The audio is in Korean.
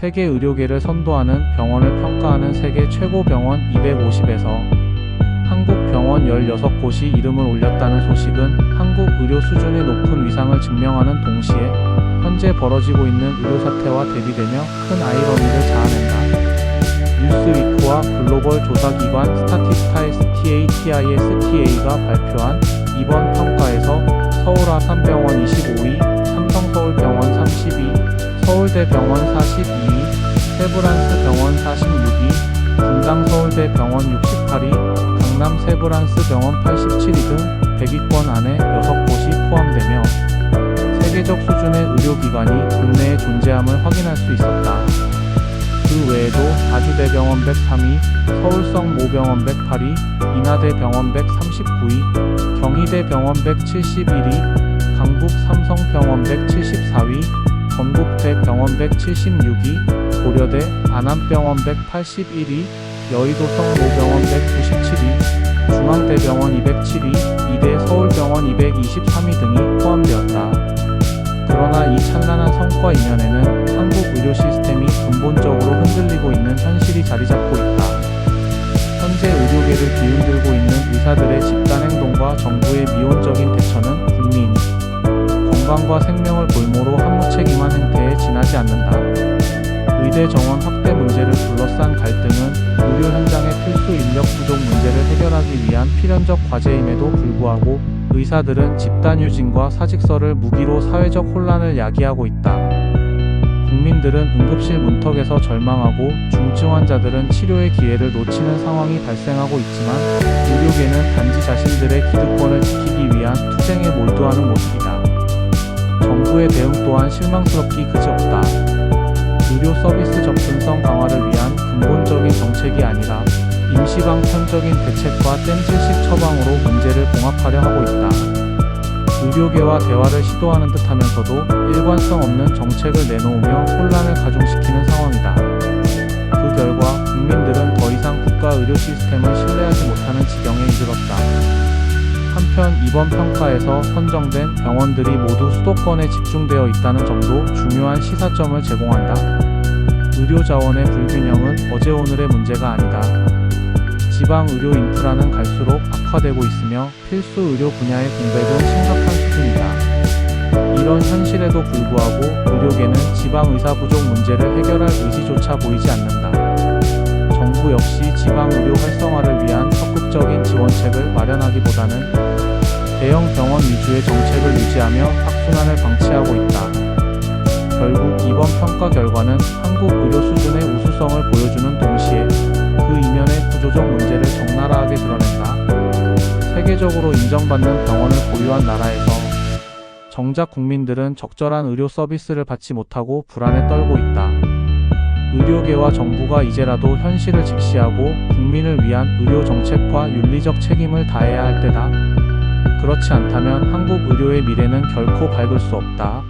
세계 의료계를 선도하는 병원을 평가하는 세계 최고 병원 250에서 한국 병원 16곳이 이름을 올렸다는 소식은 한국 의료 수준의 높은 위상을 증명하는 동시에 현재 벌어지고 있는 의료 사태와 대비되며 큰 아이러니를 자아낸다. 뉴스위크와 글로벌 조사기관 스타티스타STATISTA가 발표한 이번 평가에서 서울 아산병원 25위, 삼성서울병원 32위, 서울대병원 42위, 세브란스병원 46위, 분당서울대병원 68위, 강남세브란스병원 87위 등 100위권 안에 6곳이 포함되며 세계적 수준의 의료기관이 국내에 존재함을 확인할 수 있었다. 그 외에도 아주대병원 103위, 서울성모병원 108위, 인하대병원 139위, 경희대병원 171위, 강북삼성병원 174위, 건국대병원 176위, 고려대 안암병원 181위, 여의도성모병원 197위, 중앙대병원 207위, 이대 서울병원 223위 등이 포함되었다. 그러나 이 찬란한 성과 이면에는 한국 의료 시스템이 근본적으로 흔들리고 있는 현실이 자리잡고 있다. 현재 의료계를 뒤흔들고 있는 의사들의 집단 행동과 정부의 미온적인 대처는 국민 건강과 생명을 볼모로 한무책임한 행태에 지나지 않는다. 의대 정원 확대 문제를 둘러싼 갈등은 의료 현장의 필수 인력 부족 문제를 해결하기 위한 필연적 과제임에도 불구하고 의사들은 집단 유진과 사직서를 무기로 사회적 혼란을 야기하고 있다. 국민들은 응급실 문턱에서 절망하고 중증 환자들은 치료의 기회를 놓치는 상황이 발생하고 있지만 의료계는 단지 자신들의 기득권을 지키기 위한 투쟁에 몰두하는 모습이다. 정부의 대응 또한 실망스럽기 그지없다. 의료 서비스 접근성 강화를 위한 근본적인 정책이 아니라 임시방편적인 대책과 땜질식 처방으로 문제를 봉합하려 하고 있다. 의료계와 대화를 시도하는 듯하면서도 일관성 없는 정책을 내놓으며 혼란을 가중시키는 상황이다. 그 결과 국민들은 더 이상 국가 의료 시스템을 신뢰하지 못하는 지경에 이르렀다. 한편 이번 평가에서 선정된 병원들이 모두 수도권에 집중되어 있다는 점도 중요한 시사점을 제공한다. 의료 자원의 불균형은 어제 오늘의 문제가 아니다. 지방 의료 인프라는 갈수록 악화되고 있으며 필수 의료 분야의 공백은 심각한 수준이다. 이런 현실에도 불구하고 의료계는 지방 의사 부족 문제를 해결할 의지조차 보이지 않는다. 정부 역시 지방 의료 활성화를 위한 적극적인 지원책을 마련하기보다는 대형 병원 위주의 정책을 유지하며 악순환을 방치하고 있다. 결국 이번 평가 결과는 한국 의료 수준의 우수성을 보여주는 동시에 그 이면의 구조적 문제를 적나라하게 드러낸다. 세계적으로 인정받는 병원을 보유한 나라에서 정작 국민들은 적절한 의료 서비스를 받지 못하고 불안에 떨고 있다. 의료계와 정부가 이제라도 현실을 직시하고 국민을 위한 의료 정책과 윤리적 책임을 다해야 할 때다. 그렇지 않다면 한국 의료의 미래는 결코 밝을 수 없다.